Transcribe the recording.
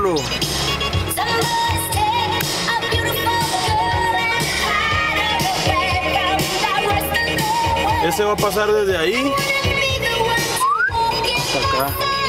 pasarlo. Ese va a pasar desde ahí hasta acá.